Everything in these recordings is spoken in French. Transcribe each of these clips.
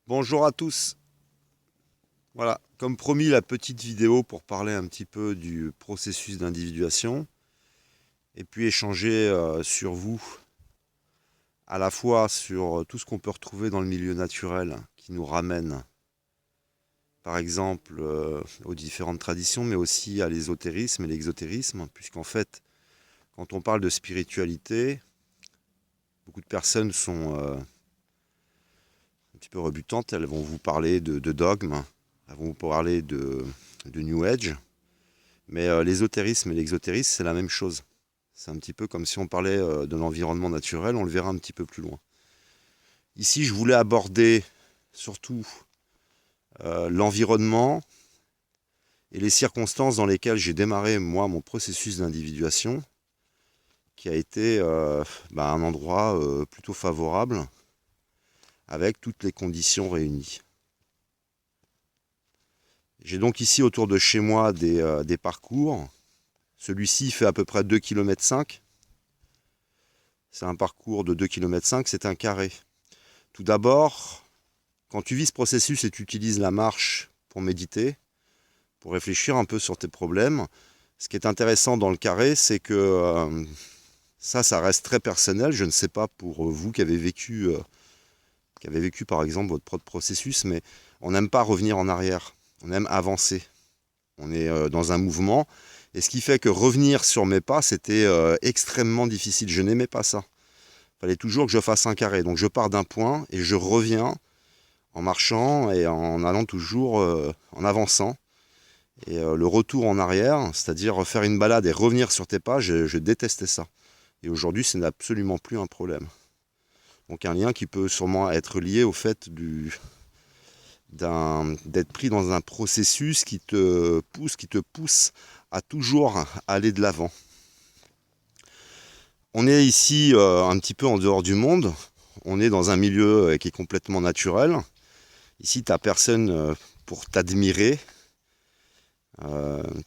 Bonjour à tous. Voilà, comme promis, la petite vidéo pour parler un petit peu du processus d'individuation et puis échanger sur vous, à la fois sur tout ce qu'on peut retrouver dans le milieu naturel qui nous ramène, par exemple, aux différentes traditions, mais aussi à l'ésotérisme et l'exotérisme, puisqu'en fait, quand on parle de spiritualité, beaucoup de personnes sont un petit peu rebutantes. Elles vont vous parler de dogmes, elles vont vous parler de New Age. Mais l'ésotérisme et l'exotérisme, c'est la même chose. C'est un petit peu comme si on parlait de l'environnement naturel, on le verra un petit peu plus loin. Ici, je voulais aborder surtout l'environnement et les circonstances dans lesquelles j'ai démarré, moi, mon processus d'individuation, qui a été un endroit plutôt favorable, avec toutes les conditions réunies. J'ai donc ici autour de chez moi des parcours. Celui-ci fait à peu près 2,5 km. C'est un parcours de 2,5 km, c'est un carré. Tout d'abord, quand tu vis ce processus et tu utilises la marche pour méditer, pour réfléchir un peu sur tes problèmes, ce qui est intéressant dans le carré, c'est que ça reste très personnel. Je ne sais pas pour vous qui avez vécu par exemple votre propre processus, mais on n'aime pas revenir en arrière, on aime avancer. On est dans un mouvement, et ce qui fait que revenir sur mes pas, c'était extrêmement difficile. Je n'aimais pas ça. Il fallait toujours que je fasse un carré. Donc je pars d'un point et je reviens en marchant et en allant toujours en avançant. Et le retour en arrière, c'est-à-dire faire une balade et revenir sur tes pas, je détestais ça. Et aujourd'hui, ce n'est absolument plus un problème. Donc un lien qui peut sûrement être lié au fait d'être pris dans un processus qui te pousse à toujours aller de l'avant. On est ici un petit peu en dehors du monde. On est dans un milieu qui est complètement naturel. Ici, tu n'as personne pour t'admirer.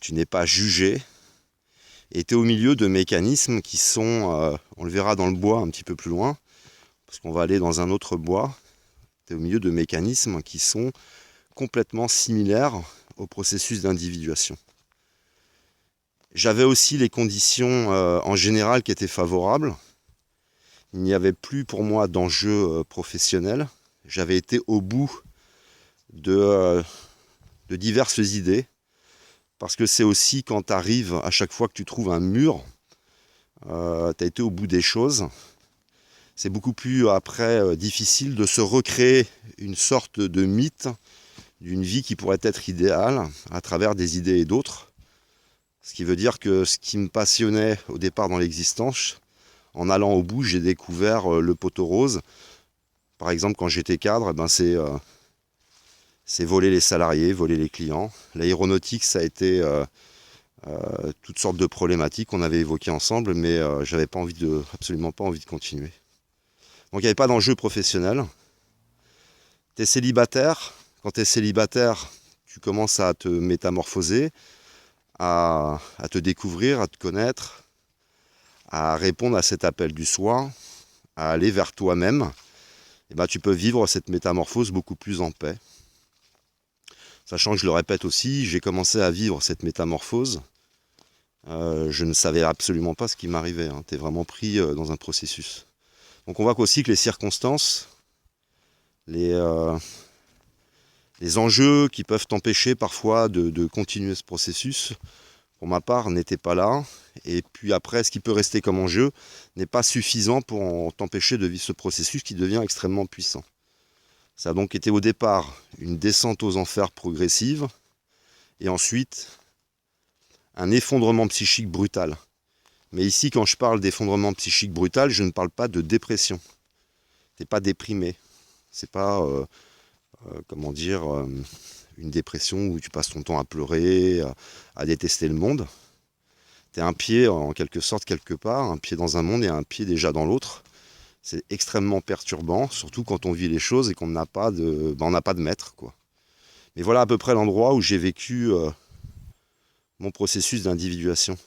Tu n'es pas jugé. Et tu es au milieu de mécanismes qui sont, on le verra dans le bois un petit peu plus loin, parce qu'on va aller dans un autre bois. Tu es au milieu de mécanismes qui sont complètement similaires au processus d'individuation. J'avais aussi les conditions en général qui étaient favorables. Il n'y avait plus pour moi d'enjeu professionnel. J'avais été au bout de diverses idées. Parce que c'est aussi quand tu arrives, à chaque fois que tu trouves un mur, tu as été au bout des choses. C'est beaucoup plus après difficile de se recréer une sorte de mythe d'une vie qui pourrait être idéale à travers des idées et d'autres. Ce qui veut dire que ce qui me passionnait au départ dans l'existence, en allant au bout, j'ai découvert le poteau rose. Par exemple, quand j'étais cadre, c'est voler les salariés, voler les clients. L'aéronautique, ça a été toutes sortes de problématiques qu'on avait évoquées ensemble, mais j'avais absolument pas envie de continuer. Donc il n'y avait pas d'enjeu professionnel. Tu es célibataire. Quand tu es célibataire, tu commences à te métamorphoser, à te découvrir, à te connaître, à répondre à cet appel du soi, à aller vers toi-même. Et ben, tu peux vivre cette métamorphose beaucoup plus en paix. Sachant que je le répète aussi, j'ai commencé à vivre cette métamorphose. Je ne savais absolument pas ce qui m'arrivait. Hein. Tu es vraiment pris dans un processus. Donc on voit qu'aussi que les circonstances, les enjeux qui peuvent t'empêcher parfois de continuer ce processus, pour ma part, n'étaient pas là. Et puis après, ce qui peut rester comme enjeu n'est pas suffisant pour t'empêcher de vivre ce processus qui devient extrêmement puissant. Ça a donc été au départ une descente aux enfers progressive, et ensuite un effondrement psychique brutal. Mais ici, quand je parle d'effondrement psychique brutal, je ne parle pas de dépression. Tu n'es pas déprimé. C'est pas, une dépression où tu passes ton temps à pleurer, à détester le monde. Tu es un pied, en quelque sorte, quelque part, un pied dans un monde et un pied déjà dans l'autre. C'est extrêmement perturbant, surtout quand on vit les choses et qu'on n'a pas de maître, quoi. Mais voilà à peu près l'endroit où j'ai vécu mon processus d'individuation.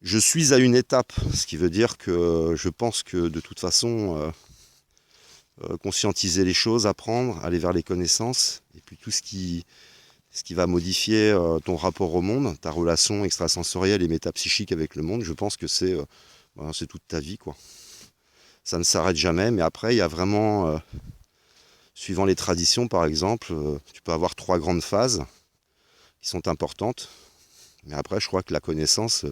Je suis à une étape, ce qui veut dire que je pense que de toute façon, conscientiser les choses, apprendre, aller vers les connaissances, et puis tout ce qui va modifier ton rapport au monde, ta relation extrasensorielle et métapsychique avec le monde, je pense que c'est toute ta vie, quoi. Ça ne s'arrête jamais, mais après, il y a vraiment, suivant les traditions par exemple, tu peux avoir 3 grandes phases qui sont importantes, mais après, je crois que la connaissance,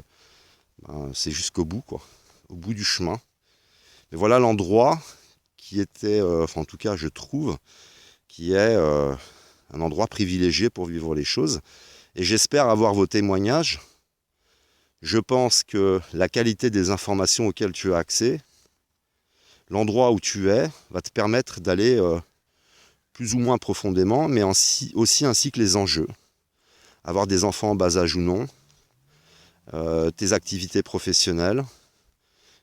c'est jusqu'au bout, quoi, au bout du chemin. Mais voilà l'endroit qui était, enfin en tout cas je trouve, qui est un endroit privilégié pour vivre les choses. Et j'espère avoir vos témoignages. Je pense que la qualité des informations auxquelles tu as accès, l'endroit où tu es, va te permettre d'aller plus ou moins profondément, mais aussi ainsi que les enjeux. Avoir des enfants en bas âge ou non, tes activités professionnelles.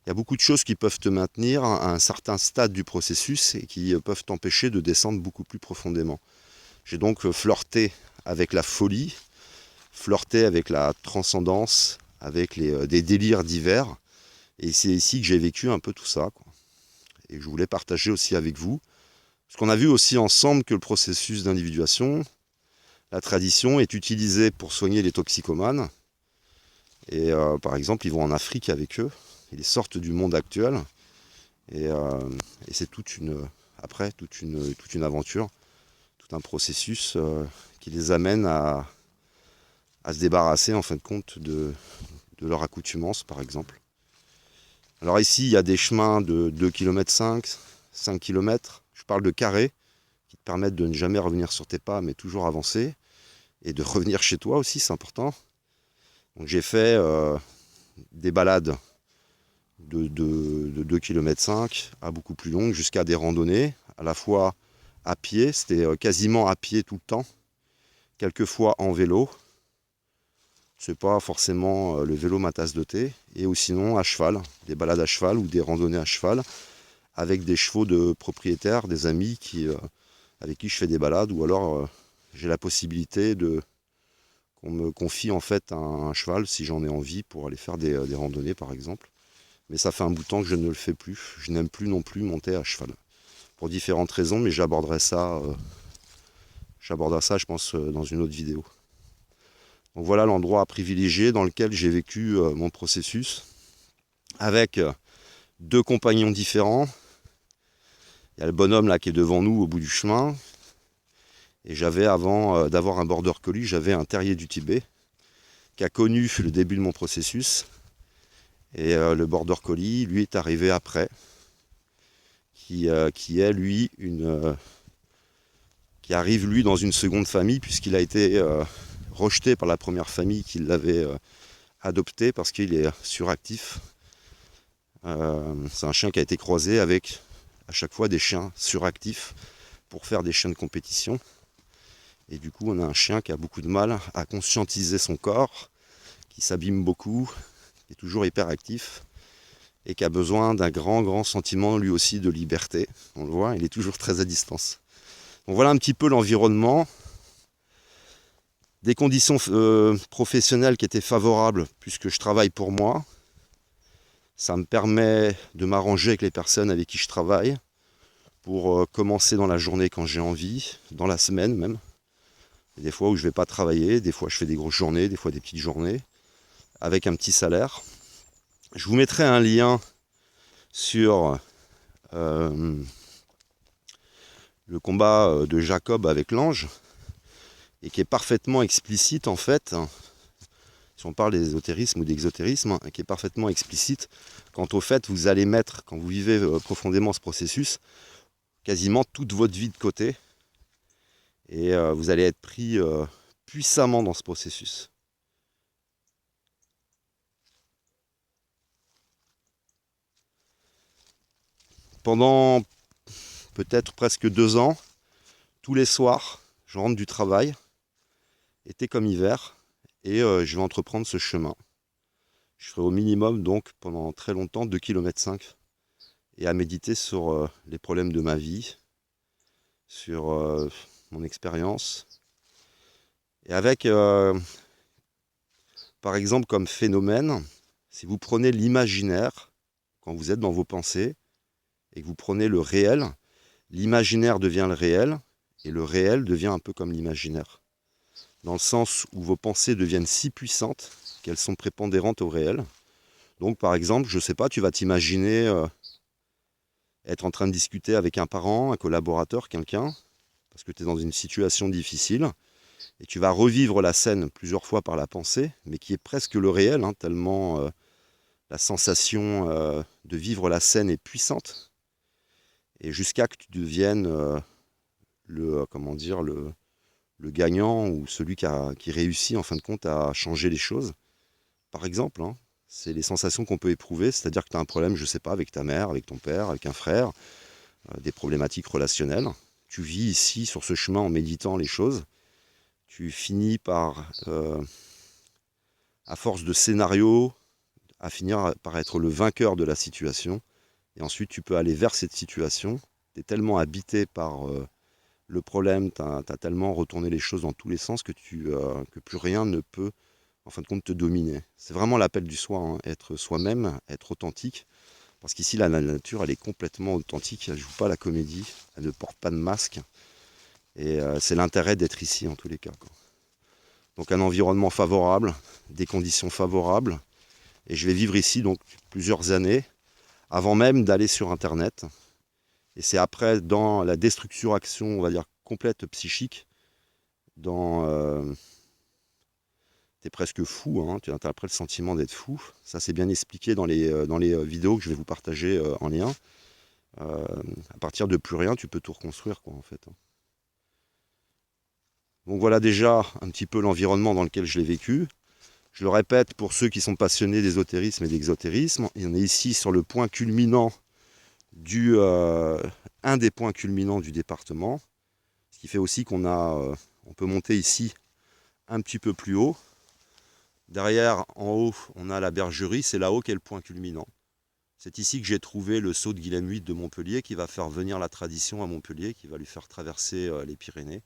Il y a beaucoup de choses qui peuvent te maintenir à un certain stade du processus et qui peuvent t'empêcher de descendre beaucoup plus profondément. J'ai donc flirté avec la folie, flirté avec la transcendance, avec des délires divers. Et c'est ici que j'ai vécu un peu tout ça, quoi. Et je voulais partager aussi avec vous. Parce qu'on a vu aussi ensemble que le processus d'individuation, la tradition, est utilisé pour soigner les toxicomanes. Et par exemple, ils vont en Afrique avec eux. Ils sortent du monde actuel. Et c'est toute une aventure, tout un processus qui les amène à se débarrasser en fin de compte de leur accoutumance par exemple. Alors ici il y a des chemins de 2,5 km, 5 km, je parle de carrés qui te permettent de ne jamais revenir sur tes pas mais toujours avancer et de revenir chez toi aussi, c'est important. Donc j'ai fait des balades de 2,5 km à beaucoup plus longues jusqu'à des randonnées à la fois à pied, c'était quasiment à pied tout le temps, quelquefois en vélo. C'est pas forcément le vélo ma tasse de thé, ou sinon à cheval, des balades à cheval ou des randonnées à cheval, avec des chevaux de propriétaires, des amis avec qui je fais des balades, ou alors j'ai la possibilité qu'on me confie en fait un cheval si j'en ai envie pour aller faire des randonnées par exemple. Mais ça fait un bout de temps que je ne le fais plus, je n'aime plus non plus monter à cheval. Pour différentes raisons, mais j'aborderai ça je pense dans une autre vidéo. Donc voilà l'endroit privilégié dans lequel j'ai vécu mon processus avec 2 compagnons différents. Il y a le bonhomme là qui est devant nous au bout du chemin. Et j'avais avant d'avoir un border collie, j'avais un terrier du Tibet qui a connu le début de mon processus. Et le border collie, lui, est arrivé après, qui est lui qui arrive lui dans une seconde famille puisqu'il a été rejeté par la première famille qui l'avait adopté parce qu'il est suractif. C'est un chien qui a été croisé avec à chaque fois des chiens suractifs pour faire des chiens de compétition. Et du coup, on a un chien qui a beaucoup de mal à conscientiser son corps, qui s'abîme beaucoup, qui est toujours hyperactif et qui a besoin d'un grand sentiment lui aussi de liberté. On le voit, il est toujours très à distance. Donc voilà un petit peu l'environnement. Des conditions professionnelles qui étaient favorables puisque je travaille pour moi. Ça me permet de m'arranger avec les personnes avec qui je travaille pour commencer dans la journée quand j'ai envie, dans la semaine même. Il y a des fois où je ne vais pas travailler, des fois je fais des grosses journées, des fois des petites journées, avec un petit salaire. Je vous mettrai un lien sur le combat de Jacob avec l'ange, et qui est parfaitement explicite en fait, si on parle d'ésotérisme ou d'exotérisme, qui est parfaitement explicite quant au fait vous allez mettre, quand vous vivez profondément ce processus, quasiment toute votre vie de côté, et vous allez être pris puissamment dans ce processus. Pendant peut-être presque 2 ans, tous les soirs, je rentre du travail, été comme hiver, et je vais entreprendre ce chemin. Je ferai au minimum donc pendant très longtemps 2,5 km et à méditer sur les problèmes de ma vie, sur mon expérience. Et avec, par exemple, comme phénomène, si vous prenez l'imaginaire, quand vous êtes dans vos pensées, et que vous prenez le réel, l'imaginaire devient le réel, et le réel devient un peu comme l'imaginaire. Dans le sens où vos pensées deviennent si puissantes qu'elles sont prépondérantes au réel. Donc par exemple, je sais pas, tu vas t'imaginer être en train de discuter avec un parent, un collaborateur, quelqu'un, parce que tu es dans une situation difficile, et tu vas revivre la scène plusieurs fois par la pensée, mais qui est presque le réel, hein, tellement la sensation de vivre la scène est puissante, et jusqu'à que tu deviennes le gagnant ou celui qui réussit en fin de compte à changer les choses. Par exemple, hein, c'est les sensations qu'on peut éprouver, c'est-à-dire que tu as un problème, je sais pas, avec ta mère, avec ton père, avec un frère, des problématiques relationnelles. Tu vis ici, sur ce chemin, en méditant les choses. Tu finis par, à force de scénarios, à finir par être le vainqueur de la situation. Et ensuite, tu peux aller vers cette situation. Tu es tellement habité par le problème, tu as tellement retourné les choses dans tous les sens que plus rien ne peut, en fin de compte, te dominer. C'est vraiment l'appel du soi, hein, être soi-même, être authentique. Parce qu'ici, la nature, elle est complètement authentique, elle ne joue pas la comédie, elle ne porte pas de masque. Et c'est l'intérêt d'être ici, en tous les cas, quoi. Donc un environnement favorable, des conditions favorables. Et je vais vivre ici donc plusieurs années, avant même d'aller sur Internet. Et c'est après, dans la déstructuration, on va dire, complète psychique, t'es presque fou, hein, tu as après le sentiment d'être fou. Ça, c'est bien expliqué dans les vidéos que je vais vous partager en lien. À partir de plus rien, tu peux tout reconstruire, quoi, en fait. Donc voilà déjà un petit peu l'environnement dans lequel je l'ai vécu. Je le répète, pour ceux qui sont passionnés d'ésotérisme et d'exotérisme, on est ici sur le point culminant un des points culminants du département, ce qui fait aussi on peut monter ici un petit peu plus haut. Derrière, en haut, on a la bergerie, c'est là-haut qu'est le point culminant. C'est ici que j'ai trouvé le sceau de Guilhem VIII de Montpellier, qui va faire venir la tradition à Montpellier, qui va lui faire traverser les Pyrénées.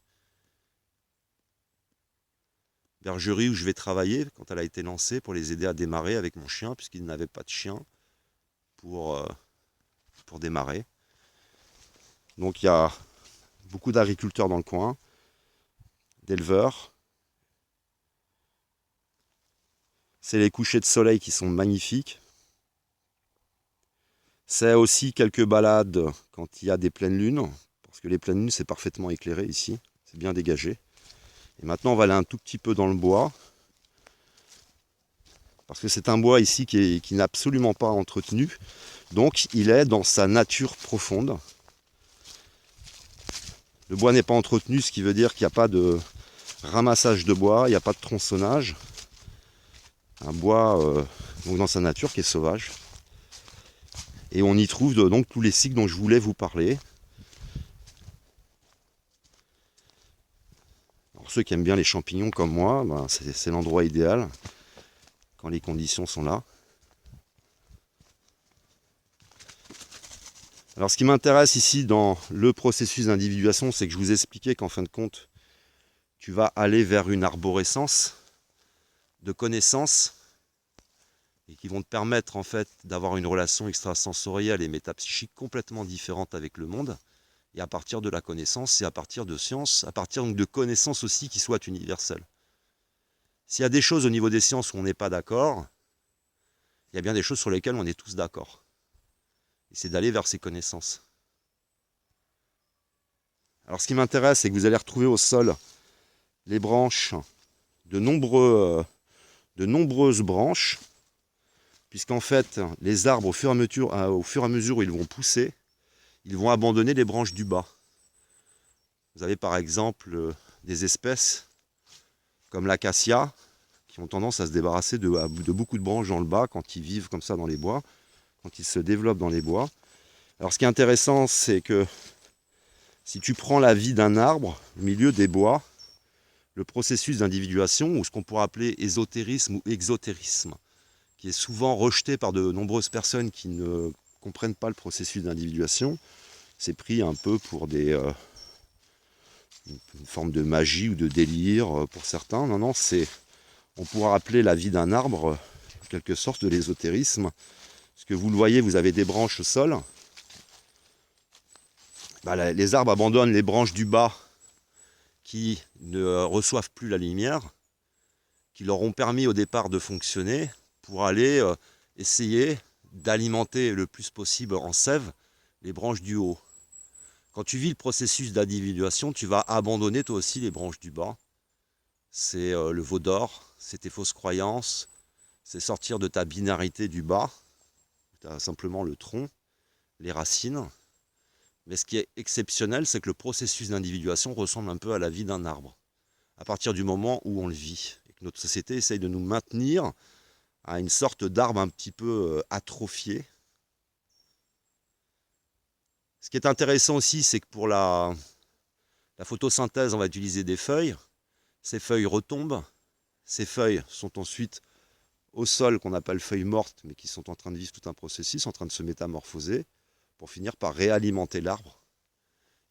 Bergerie où je vais travailler quand elle a été lancée pour les aider à démarrer avec mon chien, puisqu'ils n'avaient pas de chien pour démarrer. Donc il y a beaucoup d'agriculteurs dans le coin, d'éleveurs. C'est les couchers de soleil qui sont magnifiques. C'est aussi quelques balades quand il y a des pleines lunes, parce que les pleines lunes c'est parfaitement éclairé ici, c'est bien dégagé. Et maintenant on va aller un tout petit peu dans le bois, parce que c'est un bois ici qui n'est absolument pas entretenu, donc il est dans sa nature profonde. Le bois n'est pas entretenu, ce qui veut dire qu'il n'y a pas de ramassage de bois, il n'y a pas de tronçonnage. Un bois donc dans sa nature qui est sauvage. Et on y trouve donc tous les cycles dont je voulais vous parler. Alors, ceux qui aiment bien les champignons comme moi, ben c'est l'endroit idéal quand les conditions sont là. Alors ce qui m'intéresse ici dans le processus d'individuation, c'est que je vous expliquais qu'en fin de compte, tu vas aller vers une arborescence de connaissances et qui vont te permettre en fait d'avoir une relation extrasensorielle et métapsychique complètement différente avec le monde. Et à partir de la connaissance, c'est à partir de sciences, à partir de connaissances aussi qui soient universelles. S'il y a des choses au niveau des sciences où on n'est pas d'accord, il y a bien des choses sur lesquelles on est tous d'accord. Et c'est d'aller vers ces connaissances. Alors ce qui m'intéresse, c'est que vous allez retrouver au sol les branches de nombreuses branches, puisqu'en fait, les arbres, au fur et à mesure où ils vont pousser, ils vont abandonner les branches du bas. Vous avez par exemple des espèces comme l'acacia, qui ont tendance à se débarrasser de beaucoup de branches dans le bas quand ils vivent comme ça dans les bois, quand ils se développent dans les bois. Alors ce qui est intéressant, c'est que si tu prends la vie d'un arbre au milieu des bois, le processus d'individuation, ou ce qu'on pourrait appeler ésotérisme ou exotérisme, qui est souvent rejeté par de nombreuses personnes qui ne comprennent pas le processus d'individuation, c'est pris un peu pour une forme de magie ou de délire pour certains. Non, on pourra appeler la vie d'un arbre, en quelque sorte, de l'ésotérisme. Parce que vous le voyez, vous avez des branches au sol. les arbres abandonnent les branches du bas qui ne reçoivent plus la lumière, qui leur ont permis au départ de fonctionner pour aller essayer d'alimenter le plus possible en sève les branches du haut. Quand tu vis le processus d'individuation, tu vas abandonner toi aussi les branches du bas. C'est le veau d'or, c'est tes fausses croyances, c'est sortir de ta binarité du bas. Tu as simplement le tronc, les racines. Mais ce qui est exceptionnel, c'est que le processus d'individuation ressemble un peu à la vie d'un arbre. À partir du moment où on le vit, et que notre société essaye de nous maintenir à une sorte d'arbre un petit peu atrophié. Ce qui est intéressant aussi, c'est que pour la photosynthèse, on va utiliser des feuilles. Ces feuilles retombent. Ces feuilles sont ensuite au sol, qu'on appelle feuilles mortes, mais qui sont en train de vivre tout un processus, en train de se métamorphoser, pour finir par réalimenter l'arbre.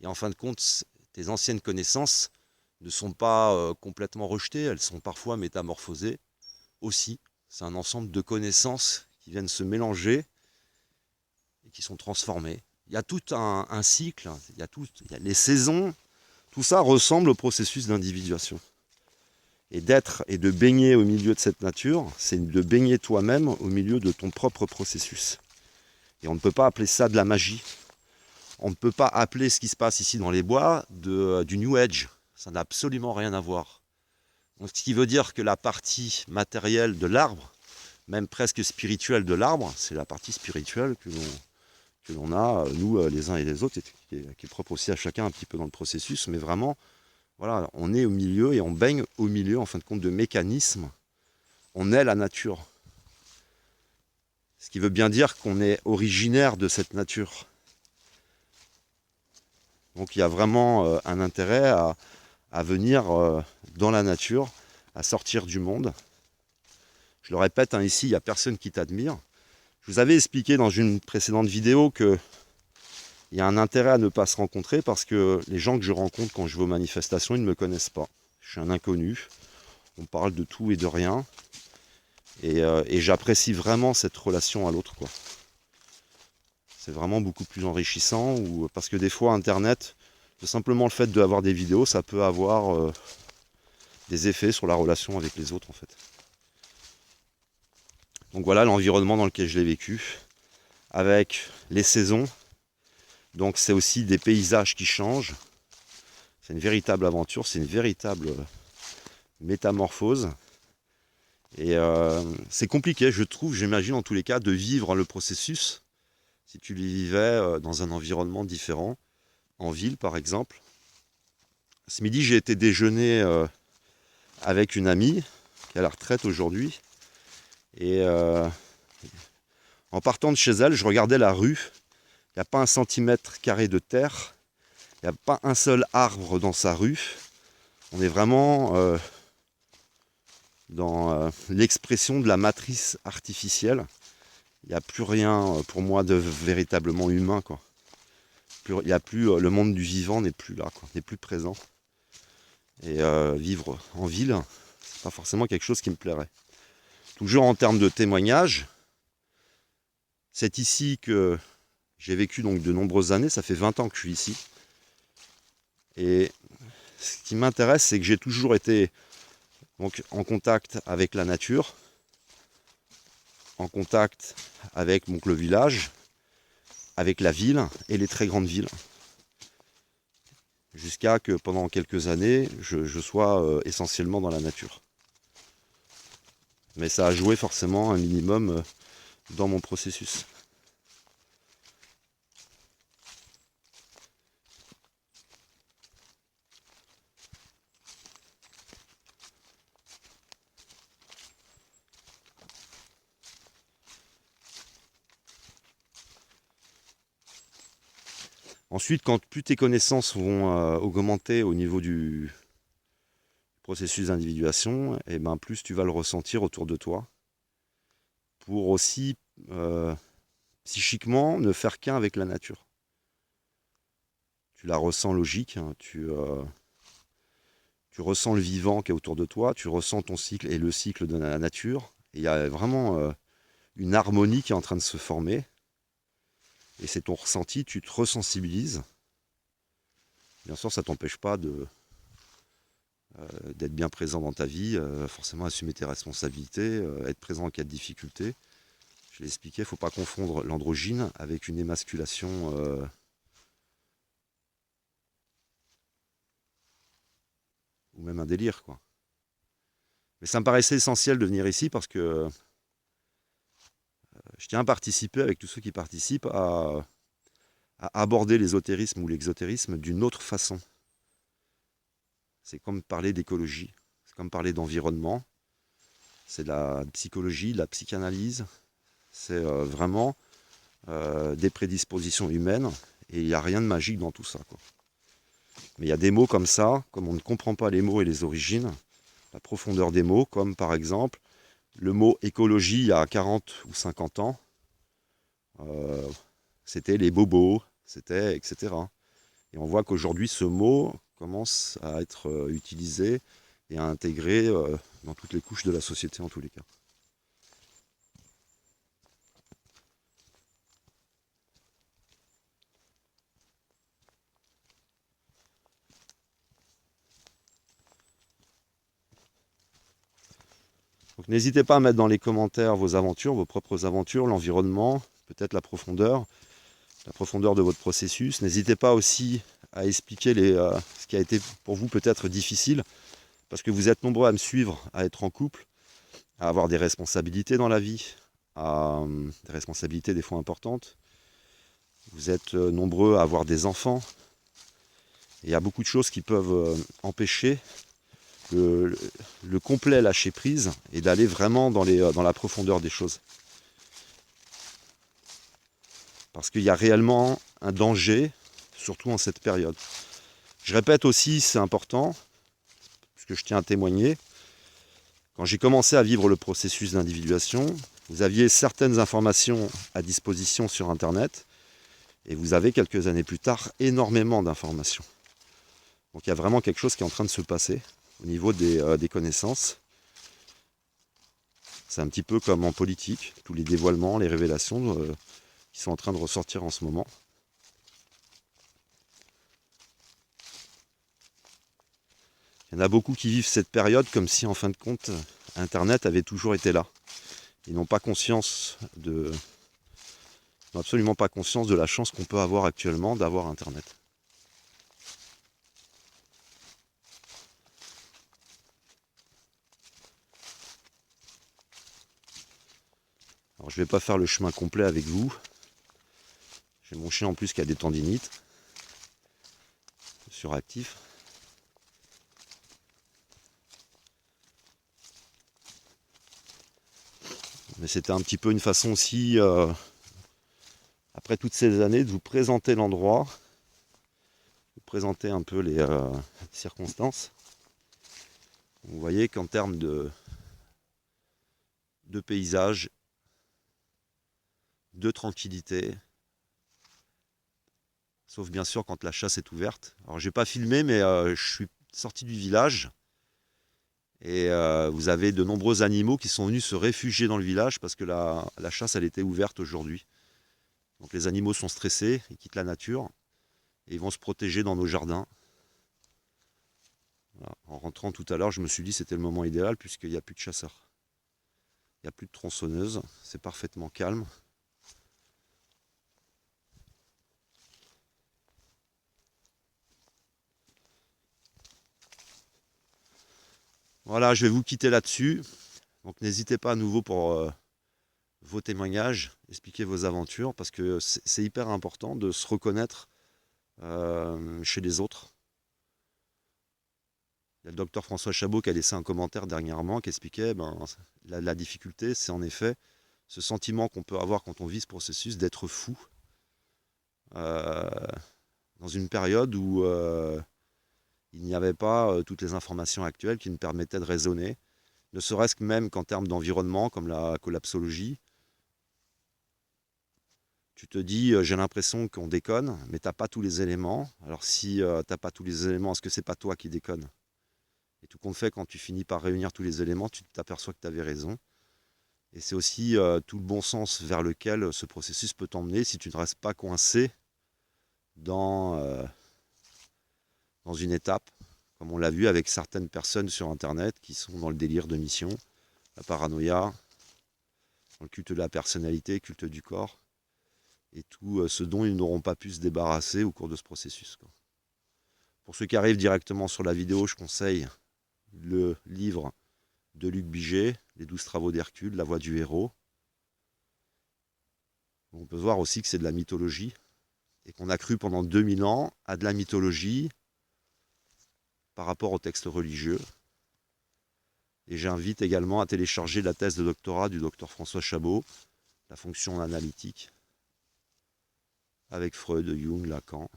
Et en fin de compte, tes anciennes connaissances ne sont pas complètement rejetées, elles sont parfois métamorphosées aussi. C'est un ensemble de connaissances qui viennent se mélanger et qui sont transformées. Il y a tout un cycle, il y a les saisons, tout ça ressemble au processus d'individuation. Et d'être et de baigner au milieu de cette nature, c'est de baigner toi-même au milieu de ton propre processus. Et on ne peut pas appeler ça de la magie. On ne peut pas appeler ce qui se passe ici dans les bois du New Age. Ça n'a absolument rien à voir. Donc, ce qui veut dire que la partie matérielle de l'arbre, même presque spirituelle de l'arbre, c'est la partie spirituelle que l'on a, nous, les uns et les autres, et qui est propre aussi à chacun un petit peu dans le processus. Mais vraiment, voilà, on est au milieu et on baigne au milieu, en fin de compte, de mécanismes. On est la nature. Ce qui veut bien dire qu'on est originaire de cette nature. Donc il y a vraiment un intérêt à venir dans la nature, à sortir du monde. Je le répète, hein, ici, il n'y a personne qui t'admire. Je vous avais expliqué dans une précédente vidéo qu'il y a un intérêt à ne pas se rencontrer parce que les gens que je rencontre quand je vais aux manifestations, ils ne me connaissent pas. Je suis un inconnu. On parle de tout et de rien. Et j'apprécie vraiment cette relation à l'autre, quoi. C'est vraiment beaucoup plus enrichissant parce que des fois, Internet, simplement le fait d'avoir des vidéos, ça peut avoir des effets sur la relation avec les autres, en fait. Donc voilà l'environnement dans lequel je l'ai vécu, avec les saisons. Donc c'est aussi des paysages qui changent. C'est une véritable aventure, c'est une véritable métamorphose. Et c'est compliqué, je trouve, j'imagine en tous les cas, de vivre le processus si tu le vivais dans un environnement différent, en ville par exemple. Ce midi, j'ai été déjeuner avec une amie qui est à la retraite aujourd'hui. Et en partant de chez elle, je regardais la rue. Il n'y a pas un centimètre carré de terre. Il n'y a pas un seul arbre dans sa rue. On est vraiment dans l'expression de la matrice artificielle. Il n'y a plus rien pour moi de véritablement humain, quoi. Il y a plus, le monde du vivant n'est plus là, quoi, n'est plus présent. Et vivre en ville, c'est pas forcément quelque chose qui me plairait. Toujours en termes de témoignage, c'est ici que j'ai vécu donc de nombreuses années, ça fait 20 ans que je suis ici. Et ce qui m'intéresse, c'est que j'ai toujours été donc, en contact avec la nature, en contact avec donc, le village, avec la ville et les très grandes villes. Jusqu'à que pendant quelques années, je sois essentiellement dans la nature. Mais ça a joué forcément un minimum dans mon processus. Ensuite, quand plus tes connaissances vont augmenter au niveau du processus d'individuation, et ben plus tu vas le ressentir autour de toi. Pour aussi psychiquement ne faire qu'un avec la nature. Tu la ressens logique, hein, tu ressens le vivant qui est autour de toi, tu ressens ton cycle et le cycle de la nature. Et il y a vraiment une harmonie qui est en train de se former. Et c'est ton ressenti, tu te ressensibilises. Bien sûr, ça ne t'empêche pas d'être bien présent dans ta vie, forcément assumer tes responsabilités, être présent en cas de difficulté. Je l'ai expliqué, il ne faut pas confondre l'androgyne avec une émasculation ou même un délire, quoi. Mais ça me paraissait essentiel de venir ici parce que je tiens à participer avec tous ceux qui participent à aborder l'ésotérisme ou l'exotérisme d'une autre façon. C'est comme parler d'écologie, c'est comme parler d'environnement, c'est de la psychologie, de la psychanalyse, c'est vraiment des prédispositions humaines et il n'y a rien de magique dans tout ça, quoi. Mais il y a des mots comme ça, comme on ne comprend pas les mots et les origines, la profondeur des mots, comme par exemple le mot écologie il y a 40 ou 50 ans, euh, c'était les bobos, c'était etc. Et on voit qu'aujourd'hui ce mot commence à être utilisé et à intégrer dans toutes les couches de la société en tous les cas. Donc n'hésitez pas à mettre dans les commentaires vos aventures, vos propres aventures, l'environnement, peut-être la profondeur de votre processus. N'hésitez pas aussi à expliquer ce qui a été pour vous peut-être difficile, parce que vous êtes nombreux à me suivre, à être en couple, à avoir des responsabilités dans la vie, des responsabilités des fois importantes. Vous êtes nombreux à avoir des enfants. Et il y a beaucoup de choses qui peuvent empêcher le complet lâcher prise et d'aller vraiment dans la profondeur des choses. Parce qu'il y a réellement un danger, surtout en cette période. Je répète aussi, c'est important, parce que je tiens à témoigner, quand j'ai commencé à vivre le processus d'individuation, vous aviez certaines informations à disposition sur Internet, et vous avez quelques années plus tard énormément d'informations. Donc il y a vraiment quelque chose qui est en train de se passer au niveau des connaissances. C'est un petit peu comme en politique, tous les dévoilements, les révélations qui sont en train de ressortir en ce moment. Il y en a beaucoup qui vivent cette période comme si en fin de compte Internet avait toujours été là. Ils n'ont pas conscience n'ont absolument pas conscience de la chance qu'on peut avoir actuellement d'avoir Internet. Alors je ne vais pas faire le chemin complet avec vous. J'ai mon chien en plus qui a des tendinites, suractif. Mais c'était un petit peu une façon aussi, après toutes ces années, de vous présenter l'endroit, de vous présenter un peu les circonstances. Vous voyez qu'en termes de paysage, de tranquillité, sauf bien sûr quand la chasse est ouverte. Alors j'ai pas filmé, mais je suis sorti du village et vous avez de nombreux animaux qui sont venus se réfugier dans le village parce que la chasse elle était ouverte aujourd'hui. Donc les animaux sont stressés, ils quittent la nature et ils vont se protéger dans nos jardins. Voilà. En rentrant tout à l'heure, je me suis dit que c'était le moment idéal puisqu'il n'y a plus de chasseurs. Il n'y a plus de tronçonneuses, c'est parfaitement calme. Voilà, je vais vous quitter là-dessus. Donc n'hésitez pas à nouveau pour vos témoignages, expliquer vos aventures, parce que c'est hyper important de se reconnaître chez les autres. Il y a le docteur François Chabot qui a laissé un commentaire dernièrement qui expliquait la difficulté, c'est en effet ce sentiment qu'on peut avoir quand on vit ce processus d'être fou euh, dans une période où il n'y avait pas toutes les informations actuelles qui nous permettaient de raisonner, ne serait-ce que même qu'en termes d'environnement, comme la collapsologie. Tu te dis, j'ai l'impression qu'on déconne, mais tu n'as pas tous les éléments. Alors si tu n'as pas tous les éléments, est-ce que c'est pas toi qui déconne? Et tout compte fait, quand tu finis par réunir tous les éléments, tu t'aperçois que tu avais raison. Et c'est aussi tout le bon sens vers lequel ce processus peut t'emmener si tu ne restes pas coincé dans dans une étape, comme on l'a vu avec certaines personnes sur Internet qui sont dans le délire de mission, la paranoïa, dans le culte de la personnalité, culte du corps, et tout ce dont ils n'auront pas pu se débarrasser au cours de ce processus, quoi. Pour ceux qui arrivent directement sur la vidéo, je conseille le livre de Luc Biget, Les 12 travaux d'Hercule, La voix du héros. On peut voir aussi que c'est de la mythologie, et qu'on a cru pendant 2000 ans à de la mythologie par rapport aux textes religieux. Et j'invite également à télécharger la thèse de doctorat du docteur François Chabot, La fonction analytique, avec Freud, Jung, Lacan,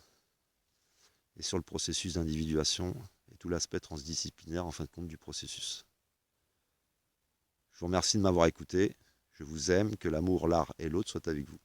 et sur le processus d'individuation et tout l'aspect transdisciplinaire en fin de compte du processus. Je vous remercie de m'avoir écouté. Je vous aime, que l'amour, l'art et l'autre soient avec vous.